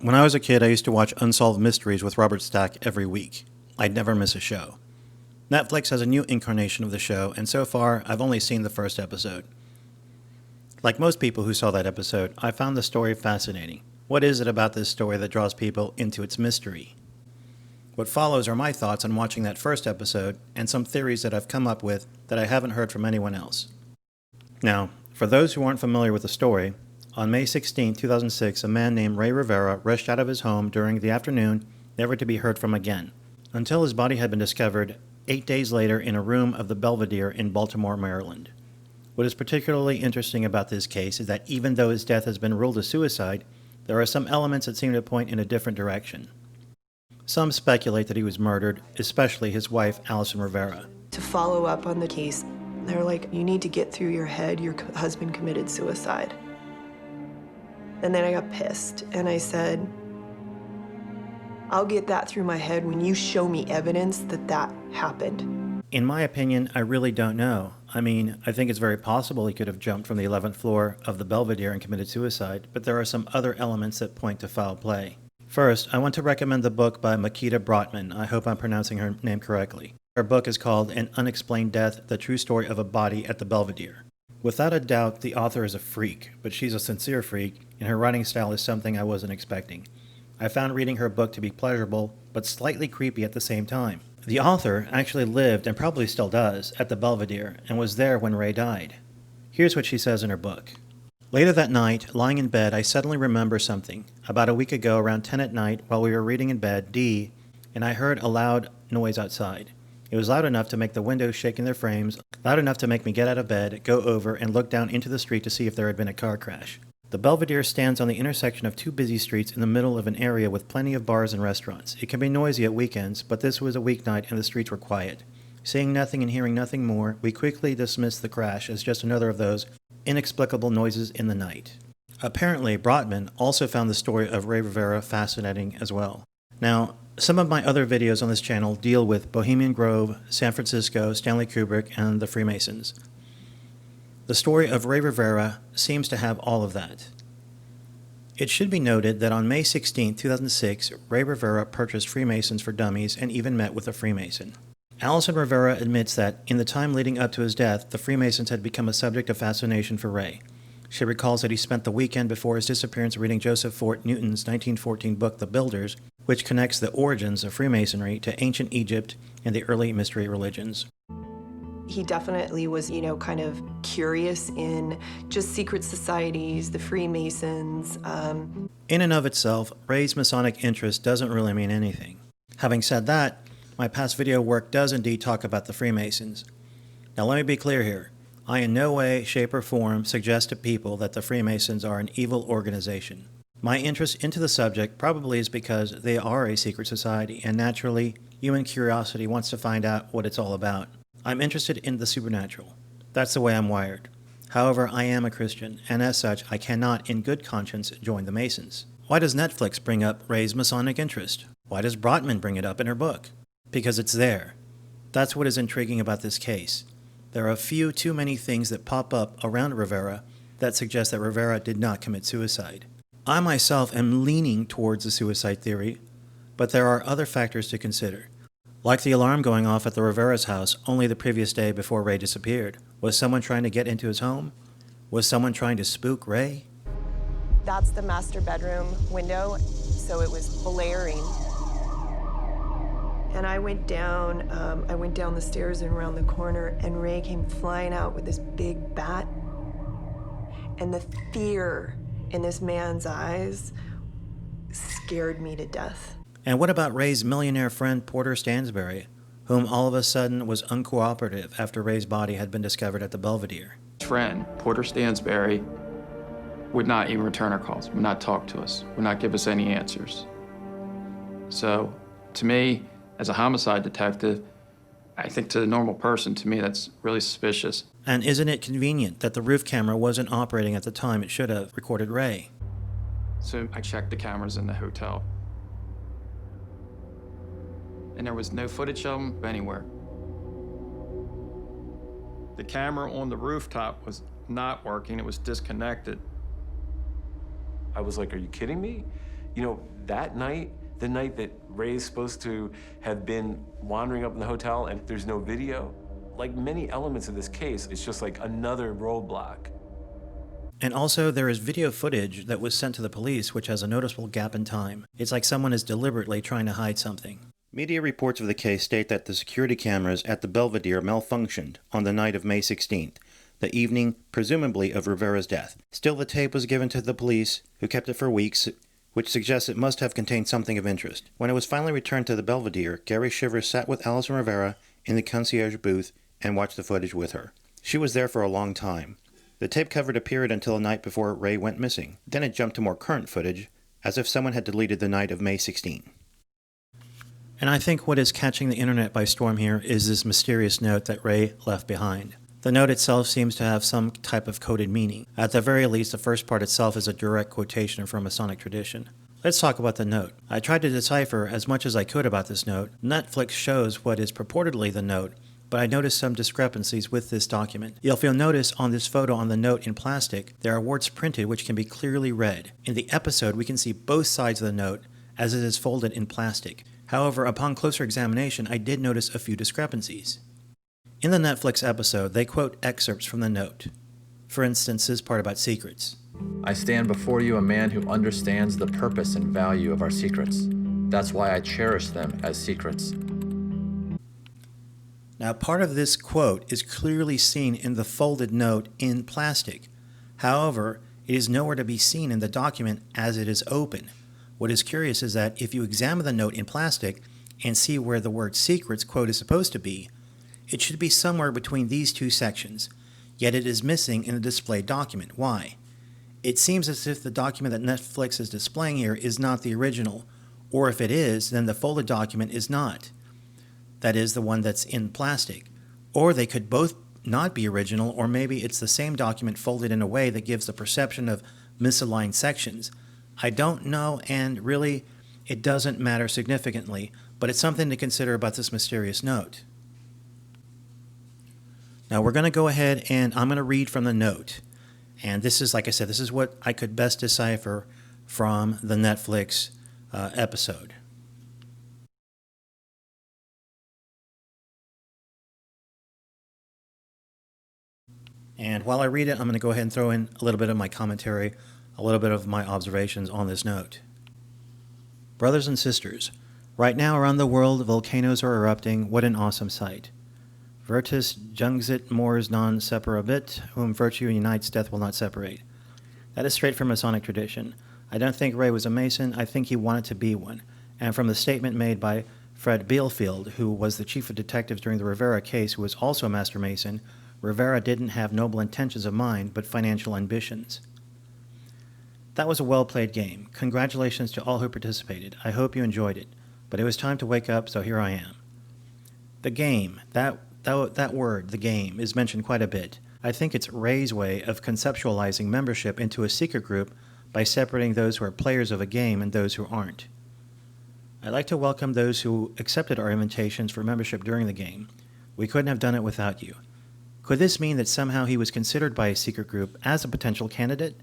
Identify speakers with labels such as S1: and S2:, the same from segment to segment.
S1: When I was a kid, I used to watch Unsolved Mysteries with Robert Stack every week. I'd never miss a show. Netflix has a new incarnation of the show, and so far, I've only seen the first episode. Like most people who saw that episode, I found the story fascinating. What is it about this story that draws people into its mystery? What follows are my thoughts on watching that first episode, and some theories that I've come up with that I haven't heard from anyone else. Now, for those who aren't familiar with the story, on May 16, 2006, a man named Ray Rivera rushed out of his home during the afternoon, never to be heard from again, until his body had been discovered 8 days later in a room of the Belvedere in Baltimore, Maryland. What is particularly interesting about this case is that even though his death has been ruled a suicide, there are some elements that seem to point in a different direction. Some speculate that he was murdered, especially his wife, Allison Rivera.
S2: To follow up on the case, they're like, you need to get through your head, your husband committed suicide. And then I got pissed, and I said, I'll get that through my head when you show me evidence that that happened.
S1: In my opinion, I really don't know. I mean, I think it's very possible he could have jumped from the 11th floor of the Belvedere and committed suicide, but there are some other elements that point to foul play. First, I want to recommend the book by Makita Brotman. I hope I'm pronouncing her name correctly. Her book is called An Unexplained Death, The True Story of a Body at the Belvedere. Without a doubt, the author is a freak, but she's a sincere freak, and her writing style is something I wasn't expecting. I found reading her book to be pleasurable, but slightly creepy at the same time. The author actually lived, and probably still does, at the Belvedere, and was there when Ray died. Here's what she says in her book. Later that night, lying in bed, I suddenly remember something. About a week ago, around 10 at night, while we were reading in bed, and I heard a loud noise outside. It was loud enough to make the windows shake in their frames, loud enough to make me get out of bed, go over, and look down into the street to see if there had been a car crash. The Belvedere stands on the intersection of two busy streets in the middle of an area with plenty of bars and restaurants. It can be noisy at weekends, but this was a weeknight and the streets were quiet. Seeing nothing and hearing nothing more, we quickly dismissed the crash as just another of those inexplicable noises in the night. Apparently, Brotman also found the story of Ray Rivera fascinating as well. Now, some of my other videos on this channel deal with Bohemian Grove, San Francisco, Stanley Kubrick, and the Freemasons. The story of Ray Rivera seems to have all of that. It should be noted that on May 16, 2006, Ray Rivera purchased Freemasons for Dummies and even met with a Freemason. Allison Rivera admits that, in the time leading up to his death, the Freemasons had become a subject of fascination for Ray. She recalls that he spent the weekend before his disappearance reading Joseph Fort Newton's 1914 book, The Builders, which connects the origins of Freemasonry to ancient Egypt and the early mystery religions.
S2: He definitely was, kind of curious in just secret societies, the Freemasons.
S1: In and of itself, Ray's Masonic interest doesn't really mean anything. Having said that, my past video work does indeed talk about the Freemasons. Now let me be clear here. I in no way, shape, or form suggest to people that the Freemasons are an evil organization. My interest into the subject probably is because they are a secret society, and naturally, human curiosity wants to find out what it's all about. I'm interested in the supernatural. That's the way I'm wired. However, I am a Christian, and as such, I cannot, in good conscience, join the Masons. Why does Netflix bring up Ray's Masonic interest? Why does Brotman bring it up in her book? Because it's there. That's what is intriguing about this case. There are a few too many things that pop up around Rivera that suggest that Rivera did not commit suicide. I myself am leaning towards the suicide theory, but there are other factors to consider. Like the alarm going off at the Rivera's house only the previous day before Ray disappeared. Was someone trying to get into his home? Was someone trying to spook Ray?
S2: That's the master bedroom window, so it was blaring. And I went down the stairs and around the corner, and Ray came flying out with this big bat. And the fear in this man's eyes scared me to death.
S1: And what about Ray's millionaire friend Porter Stansberry, whom all of a sudden was uncooperative after Ray's body had been discovered at the Belvedere?
S3: His friend, Porter Stansberry, would not even return our calls, would not talk to us, would not give us any answers. So, to me, as a homicide detective, I think to the normal person, to me, that's really suspicious.
S1: And isn't it convenient that the roof camera wasn't operating at the time it should have recorded Ray?
S3: So I checked the cameras in the hotel. And there was no footage of him anywhere. The camera on the rooftop was not working, it was disconnected.
S4: I was like, are you kidding me? You know, that night, the night that Ray's supposed to have been wandering up in the hotel and there's no video, like many elements of this case, it's just like another roadblock.
S1: And also, there is video footage that was sent to the police which has a noticeable gap in time. It's like someone is deliberately trying to hide something. Media reports of the case state that the security cameras at the Belvedere malfunctioned on the night of May 16th, the evening, presumably, of Rivera's death. Still, the tape was given to the police, who kept it for weeks, which suggests it must have contained something of interest. When it was finally returned to the Belvedere, Gary Shivers sat with Alison Rivera in the concierge booth and watched the footage with her. She was there for a long time. The tape covered a period until the night before Ray went missing. Then it jumped to more current footage, as if someone had deleted the night of May 16. And I think what is catching the internet by storm here is this mysterious note that Ray left behind. The note itself seems to have some type of coded meaning. At the very least, the first part itself is a direct quotation from Masonic tradition. Let's talk about the note. I tried to decipher as much as I could about this note. Netflix shows what is purportedly the note, but I noticed some discrepancies with this document. If you'll notice on this photo on the note in plastic, there are words printed which can be clearly read. In the episode, we can see both sides of the note as it is folded in plastic. However, upon closer examination, I did notice a few discrepancies. In the Netflix episode, they quote excerpts from the note. For instance, this part about secrets.
S5: I stand before you a man who understands the purpose and value of our secrets. That's why I cherish them as secrets.
S1: Now, part of this quote is clearly seen in the folded note in plastic. However, it is nowhere to be seen in the document as it is open. What is curious is that if you examine the note in plastic and see where the word secrets quote is supposed to be, it should be somewhere between these two sections, yet it is missing in the displayed document. Why? It seems as if the document that Netflix is displaying here is not the original, or if it is, then the folded document is not. That is, the one that's in plastic. Or they could both not be original, or maybe it's the same document folded in a way that gives the perception of misaligned sections. I don't know, and really, it doesn't matter significantly, but it's something to consider about this mysterious note. Now we're going to go ahead and I'm going to read from the note. And this is, like I said, this is what I could best decipher from the Netflix episode. And while I read it, I'm going to go ahead and throw in a little bit of my commentary, a little bit of my observations on this note. Brothers and sisters, right now around the world, volcanoes are erupting. What an awesome sight. Virtus jungsit mors non separabit, whom virtue unites, death will not separate. That is straight from Masonic tradition. I don't think Ray was a Mason. I think he wanted to be one. And from the statement made by Fred Bielfield, who was the chief of detectives during the Rivera case, who was also a Master Mason, Rivera didn't have noble intentions of mind, but financial ambitions. That was a well-played game. Congratulations to all who participated. I hope you enjoyed it. But it was time to wake up, so here I am. The game, that word, the game, is mentioned quite a bit. I think it's Ray's way of conceptualizing membership into a secret group by separating those who are players of a game and those who aren't. I'd like to welcome those who accepted our invitations for membership during the game. We couldn't have done it without you. Could this mean that somehow he was considered by a secret group as a potential candidate?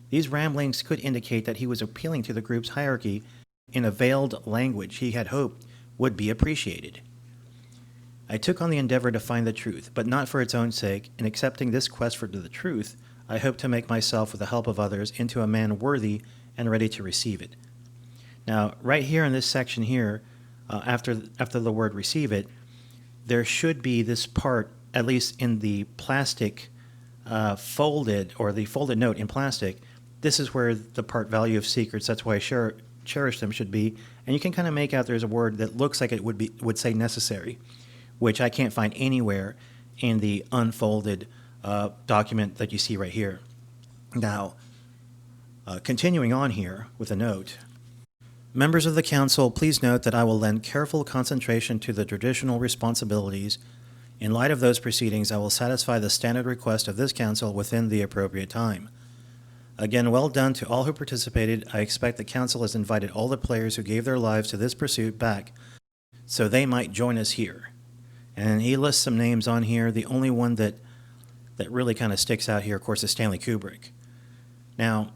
S1: These ramblings could indicate that he was appealing to the group's hierarchy in a veiled language he had hoped would be appreciated. I took on the endeavor to find the truth, but not for its own sake. In accepting this quest for the truth, I hope to make myself, with the help of others, into a man worthy and ready to receive it. Now, right here in this section here, after the word receive it, there should be this part, at least in the plastic folded, or the folded note in plastic. This is where the part value of secrets, that's why I cherish them, should be. And you can kind of make out there's a word that looks like it would say necessary, which I can't find anywhere in the unfolded document that you see right here. Now, continuing on here with a note. Members of the Council, please note that I will lend careful concentration to the traditional responsibilities. In light of those proceedings, I will satisfy the standard request of this Council within the appropriate time. Again, well done to all who participated. I expect the Council has invited all the players who gave their lives to this pursuit back, so they might join us here. And he lists some names on here. The only one that really kind of sticks out here, of course, is Stanley Kubrick. Now,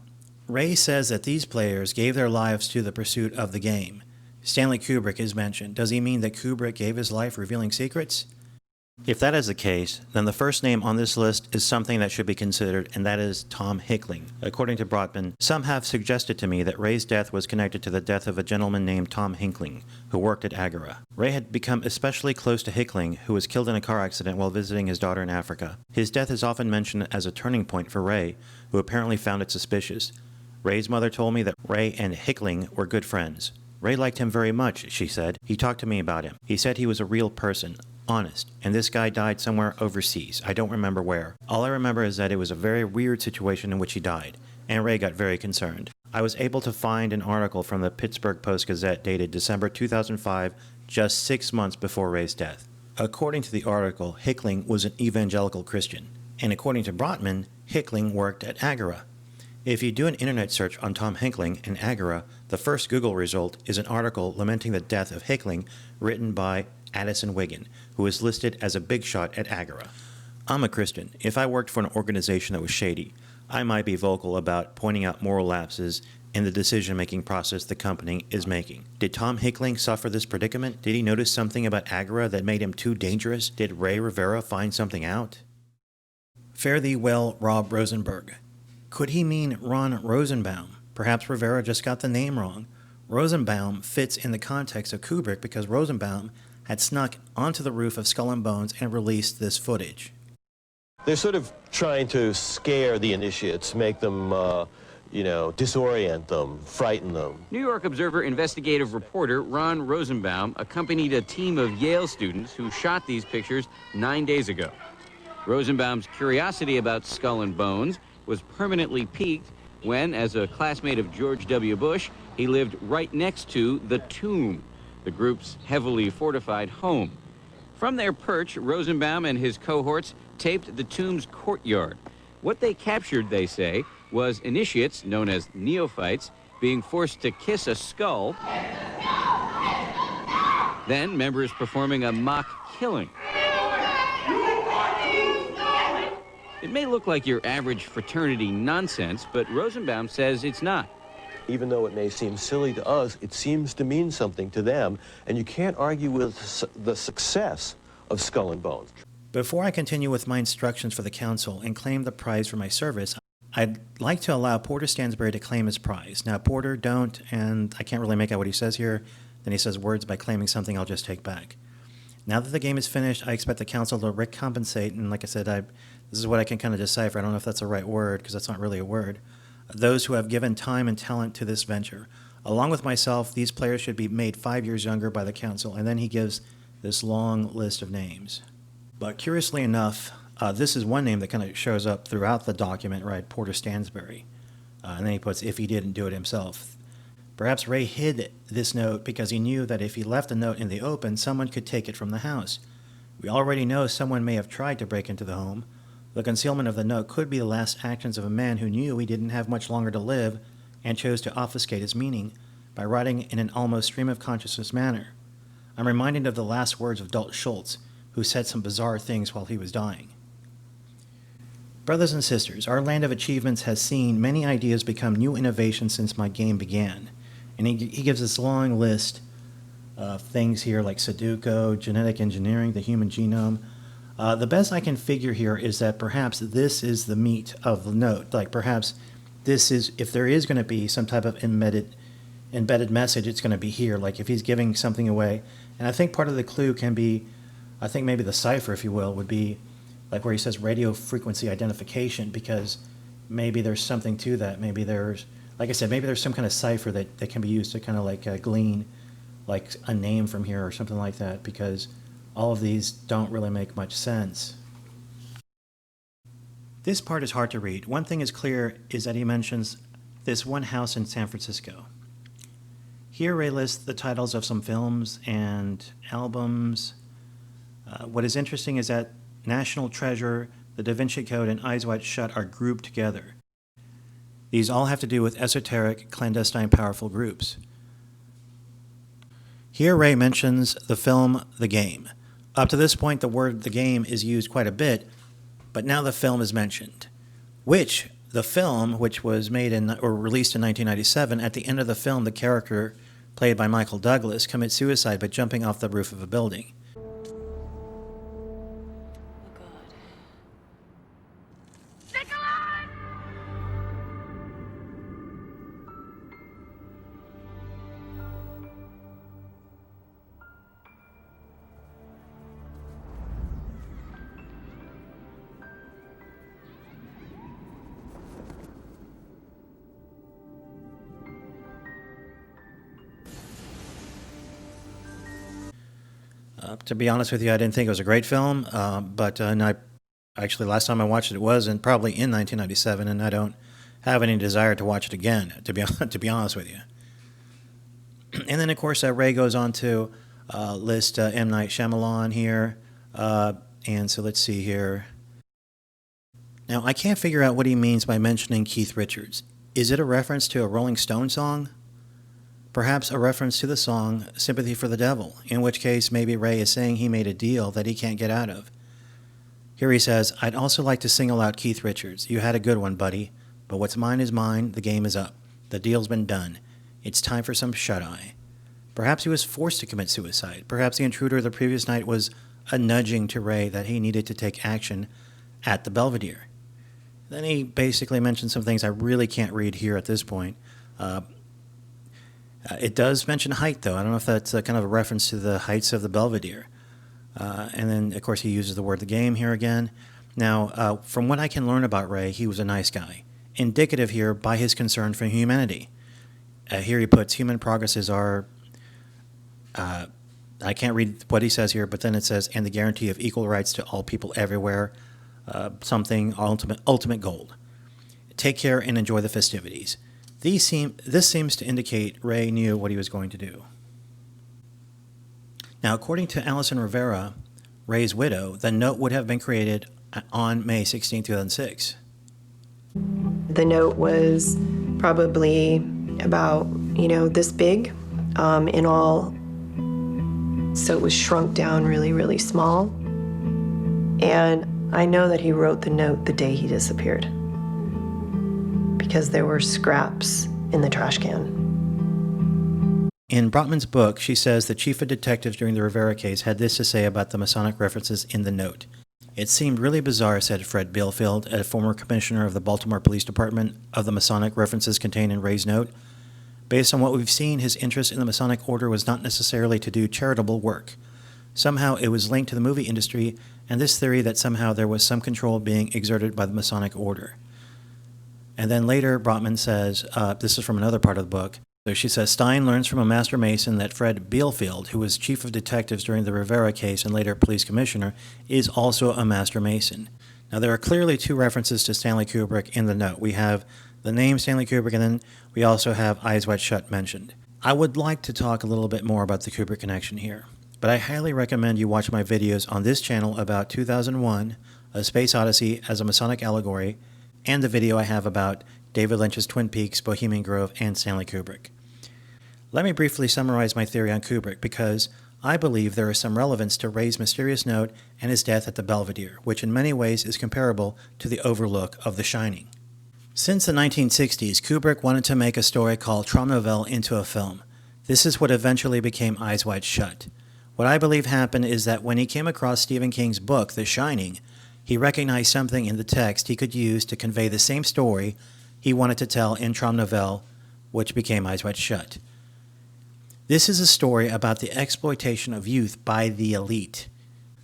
S1: Ray says that these players gave their lives to the pursuit of the game. Stanley Kubrick is mentioned. Does he mean that Kubrick gave his life revealing secrets? If that is the case, then the first name on this list is something that should be considered, and that is Tom Hickling. According to Brotman, some have suggested to me that Ray's death was connected to the death of a gentleman named Tom Hickling, who worked at Agora. Ray had become especially close to Hickling, who was killed in a car accident while visiting his daughter in Africa. His death is often mentioned as a turning point for Ray, who apparently found it suspicious. Ray's mother told me that Ray and Hickling were good friends. Ray liked him very much, she said. He talked to me about him. He said he was a real person. Honest, and this guy died somewhere overseas. I don't remember where. All I remember is that it was a very weird situation in which he died, and Ray got very concerned. I was able to find an article from the Pittsburgh Post-Gazette dated December 2005, just 6 months before Ray's death. According to the article, Hickling was an evangelical Christian, and according to Brotman, Hickling worked at Agora. If you do an internet search on Tom Hickling and Agora, the first Google result is an article lamenting the death of Hickling written by Addison Wiggin, who is listed as a big shot at Agora. I'm a Christian. If I worked for an organization that was shady, I might be vocal about pointing out moral lapses in the decision-making process the company is making. Did Tom Hickling suffer this predicament? Did he notice something about Agora that made him too dangerous? Did Ray Rivera find something out? Fare thee well, Rob Rosenberg. Could he mean Ron Rosenbaum? Perhaps Rivera just got the name wrong. Rosenbaum fits in the context of Kubrick because Rosenbaum had snuck onto the roof of Skull and Bones and released this footage.
S6: They're sort of trying to scare the initiates, make them, disorient them, frighten them.
S7: New York Observer investigative reporter Ron Rosenbaum accompanied a team of Yale students who shot these pictures 9 days ago. Rosenbaum's curiosity about Skull and Bones was permanently piqued when, as a classmate of George W. Bush, he lived right next to the Tomb, the group's heavily fortified home. From their perch, Rosenbaum and his cohorts taped the Tomb's courtyard. What they captured, they say, was initiates, known as neophytes, being forced to kiss a skull, then members performing a mock killing. It may look like your average fraternity nonsense, but Rosenbaum says it's not.
S6: Even though it may seem silly to us, it seems to mean something to them, and you can't argue with the success of Skull and Bones.
S1: Before I continue with my instructions for the council and claim the prize for my service, I'd like to allow Porter Stansberry to claim his prize. Now, Porter, don't, and I can't really make out what he says here. Then he says words by claiming something I'll just take back. Now that the game is finished, I expect the council to recompensate, and like I said, this is what I can kind of decipher. I don't know if that's the right word, because that's not really a word. Those who have given time and talent to this venture. Along with myself, these players should be made 5 years younger by the council, and then he gives this long list of names. But curiously enough, this is one name that kind of shows up throughout the document, right? Porter Stansberry. And then he puts, if he didn't do it himself. Perhaps Ray hid this note because he knew that if he left the note in the open, someone could take it from the house. We already know someone may have tried to break into the home. The concealment of the note could be the last actions of a man who knew he didn't have much longer to live and chose to obfuscate his meaning by writing in an almost stream-of-consciousness manner. I'm reminded of the last words of Dalt Schultz, who said some bizarre things while he was dying. Brothers and sisters, our land of achievements has seen many ideas become new innovations since my game began. And he gives this long list of things here like Sudoku, genetic engineering, the human genome. The best I can figure here is that perhaps this is the meat of the note. Like perhaps this is, if there is going to be some type of embedded message, it's going to be here. Like if he's giving something away. And I think part of the clue can be, I think maybe the cipher, if you will, would be like where he says radio frequency identification, because maybe there's something to that. Maybe there's, like I said, maybe there's some kind of cipher that can be used to kind of like glean like a name from here or something like that, because all of these don't really make much sense. This part is hard to read. One thing is clear is that he mentions this one house in San Francisco. Here Ray lists the titles of some films and albums. What is interesting is that National Treasure, The Da Vinci Code, and Eyes Wide Shut are grouped together. These all have to do with esoteric, clandestine, powerful groups. Here Ray mentions the film The Game. Up to this point, the word The Game is used quite a bit, but now the film is mentioned. Which The film, which was made in or released in 1997, at the end of the film, the character played by Michael Douglas commits suicide by jumping off the roof of a building. To be honest with you, I didn't think it was a great film, actually, last time I watched it was probably in 1997, and I don't have any desire to watch it again, to be honest with you. And then, of course, Ray goes on to list M. Night Shyamalan here, and so let's see here. Now, I can't figure out what he means by mentioning Keith Richards. Is it a reference to a Rolling Stone song? Perhaps a reference to the song Sympathy for the Devil, in which case maybe Ray is saying he made a deal that he can't get out of. Here he says, "I'd also like to single out Keith Richards. You had a good one, buddy. But what's mine is mine. The game is up. The deal's been done. It's time for some shut-eye." Perhaps he was forced to commit suicide. Perhaps the intruder the previous night was a nudging to Ray that he needed to take action at the Belvedere. Then he basically mentioned some things I really can't read here at this point. It does mention height, though. I don't know if that's kind of a reference to the heights of the Belvedere. And then, of course, he uses the word "the game" here again. Now, from what I can learn about Ray, he was a nice guy. Indicative here by his concern for humanity. Here he puts, human progresses are, I can't read what he says here, but then it says, and the guarantee of equal rights to all people everywhere, something ultimate goal. Take care and enjoy the festivities. This seems to indicate Ray knew what he was going to do. Now, according to Allison Rivera, Ray's widow, the note would have been created on May 16, 2006.
S2: The note was probably about, this big in all. So it was shrunk down really, really small. And I know that he wrote the note the day he disappeared, because there were scraps in the trash can.
S1: In Brotman's book, she says the chief of detectives during the Rivera case had this to say about the Masonic references in the note. "It seemed really bizarre," said Fred Billfield, a former commissioner of the Baltimore Police Department, of the Masonic references contained in Ray's note. "Based on what we've seen, his interest in the Masonic order was not necessarily to do charitable work. Somehow it was linked to the movie industry and this theory that somehow there was some control being exerted by the Masonic order." And then later, Brotman says, this is from another part of the book, so she says, Stein learns from a master mason that Fred Billfield, who was chief of detectives during the Rivera case and later police commissioner, is also a master mason. Now, there are clearly two references to Stanley Kubrick in the note. We have the name Stanley Kubrick, and then we also have Eyes Wide Shut mentioned. I would like to talk a little bit more about the Kubrick connection here, but I highly recommend you watch my videos on this channel about 2001, A Space Odyssey as a Masonic allegory, and the video I have about David Lynch's Twin Peaks, Bohemian Grove, and Stanley Kubrick. Let me briefly summarize my theory on Kubrick, because I believe there is some relevance to Ray's mysterious note and his death at the Belvedere, which in many ways is comparable to the overlook of The Shining. Since the 1960s, Kubrick wanted to make a story called Traum Nouvelle into a film. This is what eventually became Eyes Wide Shut. What I believe happened is that when he came across Stephen King's book, The Shining, he recognized something in the text he could use to convey the same story he wanted to tell in Traum Nouvelle, which became Eyes Wide Shut. This is a story about the exploitation of youth by the elite.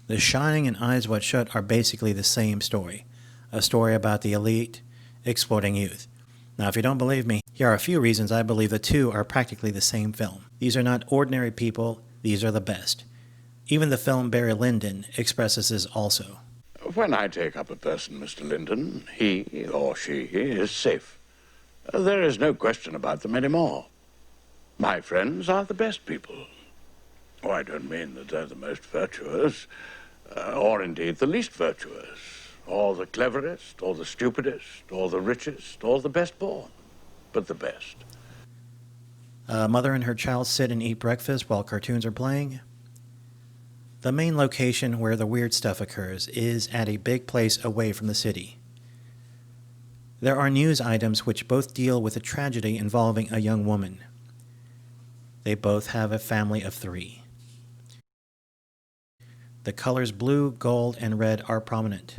S1: The Shining and Eyes Wide Shut are basically the same story, a story about the elite exploiting youth. Now, if you don't believe me, here are a few reasons I believe the two are practically the same film. These are not ordinary people, these are the best. Even the film Barry Lyndon expresses this also.
S8: When I take up a person, Mr. Lyndon, he or she is safe. There is no question about them anymore. My friends are the best people. Oh, I don't mean that they're the most virtuous, or indeed the least virtuous, or the cleverest, or the stupidest, or the richest, or the best born, but the best.
S1: A mother and her child sit and eat breakfast while cartoons are playing. The main location where the weird stuff occurs is at a big place away from the city. There are news items which both deal with a tragedy involving a young woman. They both have a family of 3. The colors blue, gold, and red are prominent.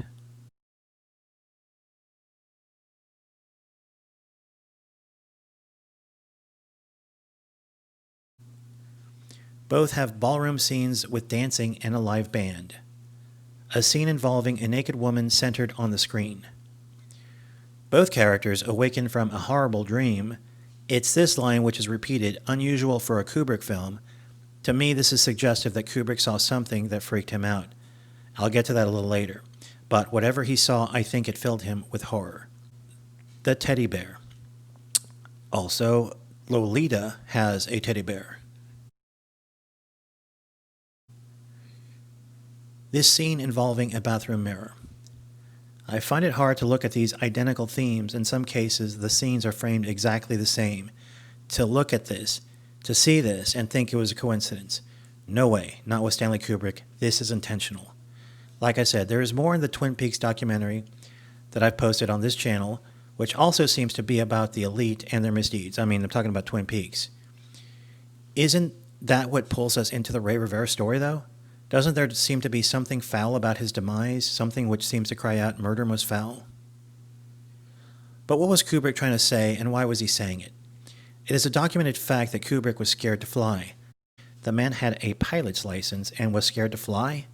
S1: Both have ballroom scenes with dancing and a live band. A scene involving a naked woman centered on the screen. Both characters awaken from a horrible dream. It's this line which is repeated, unusual for a Kubrick film. To me, this is suggestive that Kubrick saw something that freaked him out. I'll get to that a little later. But whatever he saw, I think it filled him with horror. The teddy bear. Also, Lolita has a teddy bear. This scene involving a bathroom mirror. I find it hard to look at these identical themes. In some cases, the scenes are framed exactly the same. To look at this, to see this, and think it was a coincidence. No way, not with Stanley Kubrick. This is intentional. Like I said, there is more in the Twin Peaks documentary that I've posted on this channel, which also seems to be about the elite and their misdeeds. I mean, I'm talking about Twin Peaks. Isn't that what pulls us into the Ray Rivera story, though? Doesn't there seem to be something foul about his demise, something which seems to cry out, murder most foul? But what was Kubrick trying to say, and why was he saying it? It is a documented fact that Kubrick was scared to fly. The man had a pilot's license and was scared to fly?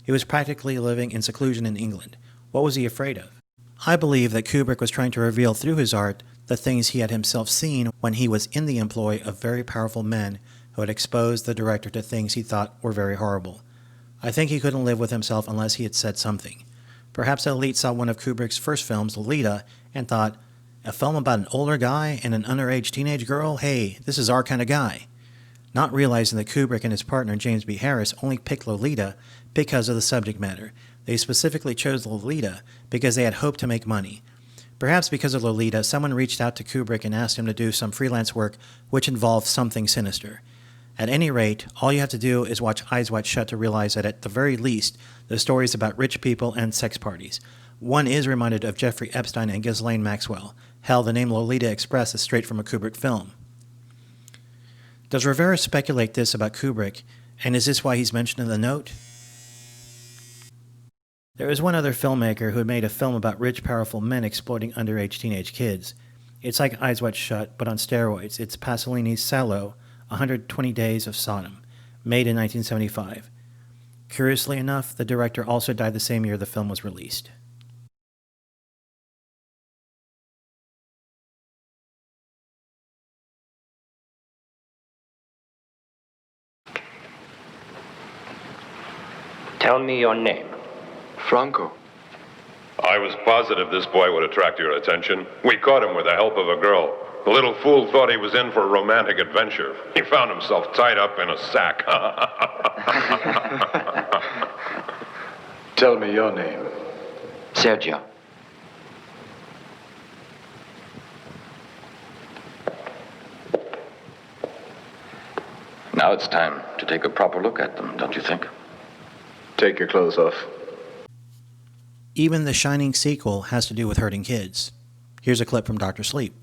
S1: He was practically living in seclusion in England. What was he afraid of? I believe that Kubrick was trying to reveal through his art the things he had himself seen when he was in the employ of very powerful men who had exposed the director to things he thought were very horrible. I think he couldn't live with himself unless he had said something. Perhaps the elite saw one of Kubrick's first films, Lolita, and thought, a film about an older guy and an underage teenage girl? Hey, this is our kind of guy. Not realizing that Kubrick and his partner, James B. Harris, only picked Lolita because of the subject matter. They specifically chose Lolita because they had hoped to make money. Perhaps because of Lolita, someone reached out to Kubrick and asked him to do some freelance work which involved something sinister. At any rate, all you have to do is watch Eyes Wide Shut to realize that at the very least, the story is about rich people and sex parties. One is reminded of Jeffrey Epstein and Ghislaine Maxwell. Hell, the name Lolita Express is straight from a Kubrick film. Does Rivera speculate this about Kubrick, and is this why he's mentioned in the note? There is one other filmmaker who had made a film about rich, powerful men exploiting underage teenage kids. It's like Eyes Wide Shut, but on steroids. It's Pasolini's Salò, 120 Days of Sodom, made in 1975. Curiously enough, the director also died the same year the film was released.
S9: Tell me your name.
S10: Franco.
S11: I was positive this boy would attract your attention. We caught him with the help of a girl. The little fool thought he was in for a romantic adventure. He found himself tied up in a sack.
S10: Tell me your name.
S9: Sergio.
S12: Now it's time to take a proper look at them, don't you think?
S10: Take your clothes off.
S1: Even the Shining sequel has to do with hurting kids. Here's a clip from Dr. Sleep.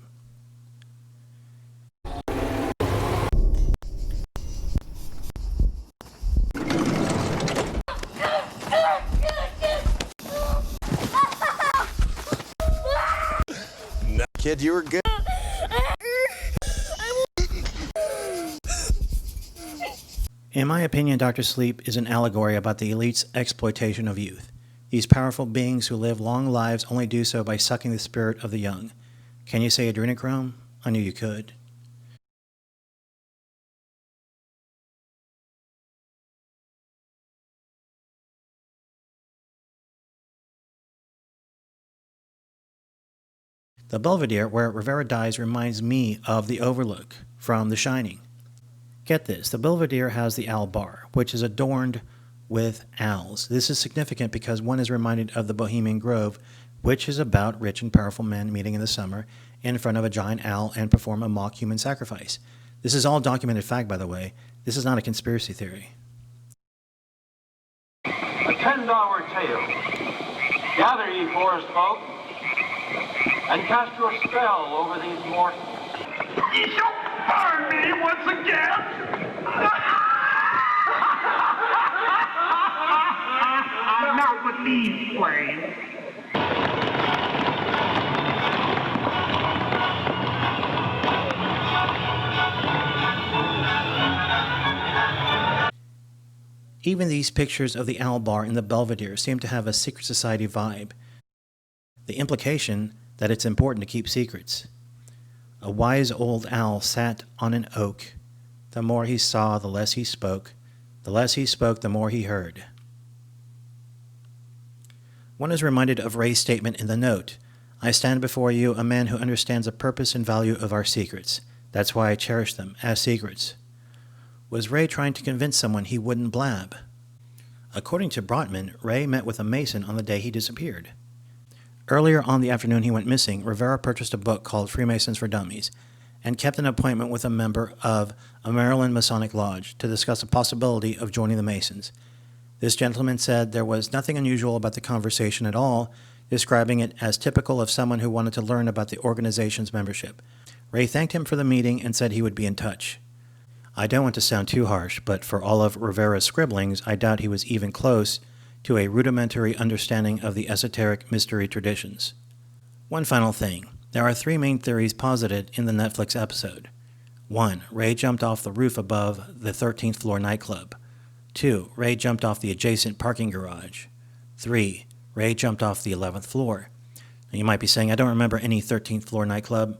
S6: Kid, you were good.
S1: In my opinion, Dr. Sleep is an allegory about the elite's exploitation of youth. These powerful beings who live long lives only do so by sucking the spirit of the young. Can you say adrenochrome? I knew you could. The Belvedere, where Rivera dies, reminds me of the Overlook from The Shining. Get this, the Belvedere has the owl bar, which is adorned with owls. This is significant because one is reminded of the Bohemian Grove, which is about rich and powerful men meeting in the summer in front of a giant owl and perform a mock human sacrifice. This is all documented fact, by the way. This is not a conspiracy theory.
S13: A $10 tale. Gather, ye forest folk. and cast your spell over these mortals. You shall burn me once again! Not with these flames.
S1: Even these pictures of the owl bar in the Belvedere seem to have a secret society vibe. The implication that it's important to keep secrets. A wise old owl sat on an oak. The more he saw, the less he spoke. The less he spoke, the more he heard. One is reminded of Ray's statement in the note. I stand before you, a man who understands the purpose and value of our secrets. That's why I cherish them as secrets. Was Ray trying to convince someone he wouldn't blab? According to Brotman, Ray met with a Mason on the day he disappeared. Earlier on the afternoon he went missing, Rivera purchased a book called Freemasons for Dummies and kept an appointment with a member of a Maryland Masonic Lodge to discuss the possibility of joining the Masons. This gentleman said there was nothing unusual about the conversation at all, describing it as typical of someone who wanted to learn about the organization's membership. Ray thanked him for the meeting and said he would be in touch. I don't want to sound too harsh, but for all of Rivera's scribblings, I doubt he was even close to a rudimentary understanding of the esoteric mystery traditions. One final thing. There are three main theories posited in the Netflix episode. 1. Ray jumped off the roof above the 13th floor nightclub. 2. Ray jumped off the adjacent parking garage. 3. Ray jumped off the 11th floor. Now, you might be saying, I don't remember any 13th floor nightclub.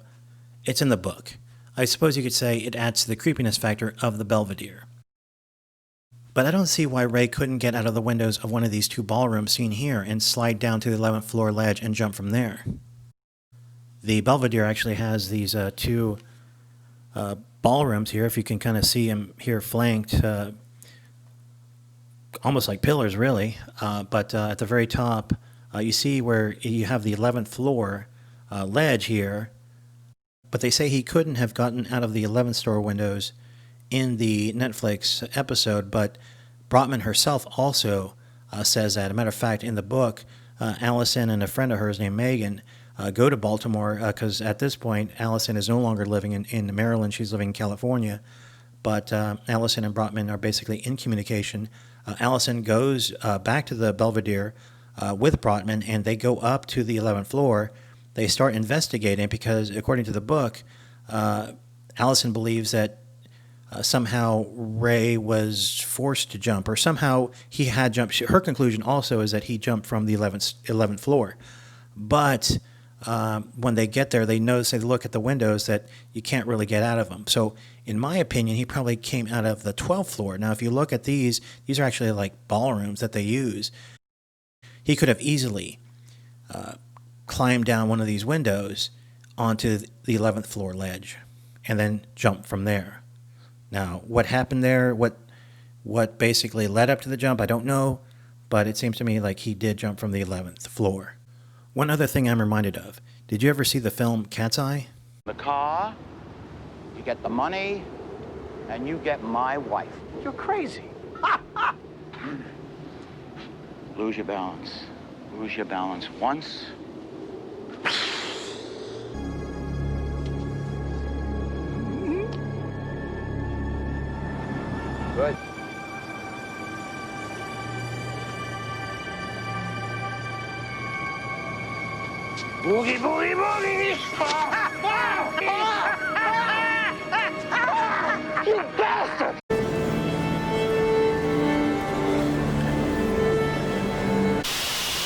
S1: It's in the book. I suppose you could say it adds to the creepiness factor of the Belvedere. But I don't see why Ray couldn't get out of the windows of one of these two ballrooms seen here and slide down to the 11th floor ledge and jump from there. The Belvedere actually has these two ballrooms here, if you can kind of see them here flanked, almost like pillars really, but at the very top you see where you have the 11th floor ledge here. But they say he couldn't have gotten out of the 11th store windows in the Netflix episode, but Brotman herself also says that. As a matter of fact, in the book, Allison and a friend of hers named Megan go to Baltimore because at this point, Allison is no longer living in Maryland. She's living in California. But Allison and Brotman are basically in communication. Allison goes back to the Belvedere with Brotman, and they go up to the 11th floor. They start investigating because, according to the book, Allison believes that somehow Ray was forced to jump, or somehow he had jumped. Her conclusion also is that he jumped from the 11th floor. But when they get there, they notice, they look at the windows, that you can't really get out of them. So, in my opinion, he probably came out of the 12th floor. Now, if you look at these are actually like ballrooms that they use. He could have easily climb down one of these windows onto the 11th floor ledge and then jump from there. Now, what happened there, what basically led up to the jump, I don't know, but it seems to me like he did jump from the 11th floor. One other thing I'm reminded of, did you ever see the film Cat's Eye?
S14: The car, you get the money, and you get my wife. You're crazy. Lose your balance. Lose your balance once. Good. Boogie, boogie, boogie! You